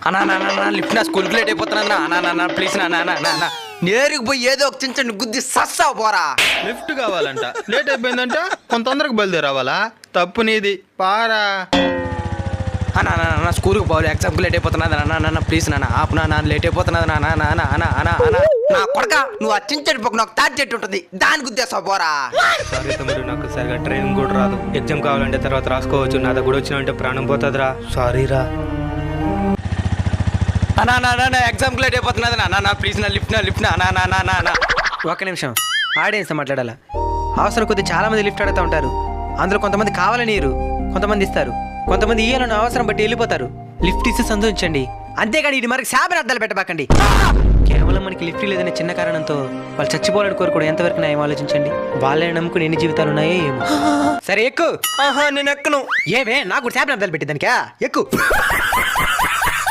అన్నా లిఫ్ట్ నా స్కూల్కి లేట్ అయిపోతున్నా అన్నా ప్లీజ్ నా నేరుకు పోయి ఏదో ఒక చించండి గుద్ది సస్సావు పోరా. లిఫ్ట్ కావాలంట, లేట్ అయిపోయిందంట, కొంత తొందరగా బయలుదేరావాలా? తప్పు నీది, పారా. అన్నా స్కూల్కి పోవాలి, ఎగ్జామ్కి లేట్ అయిపోతున్నది అన్న ప్లీజ్ నాన్న ఆపు నా లేట్ అయిపోతున్నది నా కొడక నువ్వు ఆ చించడి పక్క నాకు తాటి చెట్టు ఉంటుంది దాని గుద్దేస్తావు పోరా. సారీ తమ్ముడు, నాకు సరిగా ట్రైన్ కూడా రాదు. ఎగ్జామ్ కావాలంటే తర్వాత రాసుకోవచ్చు, నా దగ్గర వచ్చినంటే ప్రాణం పోతుందిరా. సారీరా. అన్నా ఎగ్జామ్కి లేట్ అయిపోతున్నది నా ప్లీజ్ నా లిఫ్ట్ నా. ఒక్క నిమిషం, ఆడియన్స్ మాట్లాడాలా? అవసరం కొద్ది చాలా మంది లిఫ్ట్ అడుగుతూ ఉంటారు. అందులో కొంతమంది కావాలని ఇయ్యరు, కొంతమంది ఇస్తారు, కొంతమంది ఇయ్యాలని అవసరం బట్టి వెళ్ళిపోతారు. లిఫ్ట్ ఇస్తే సంతోషించండి, అంతేగాని ఇది మనకి శాపని అర్థాలు పెట్టబాకండి. కేవలం మనకి లిఫ్ట్ లేదనే చిన్న కారణంతో వాళ్ళు చచ్చిపోవాలని కోరుకోవడం ఎంతవరకు న్యాయం ఆలోచించండి. వాళ్ళని నమ్ముకుని ఎన్ని జీవితాలు ఉన్నాయో ఏమో. సరే ఎక్కు. నేను ఎక్కను. ఏమే నాకు శాపని అర్థాలు పెట్టిందానికా? ఎక్కు.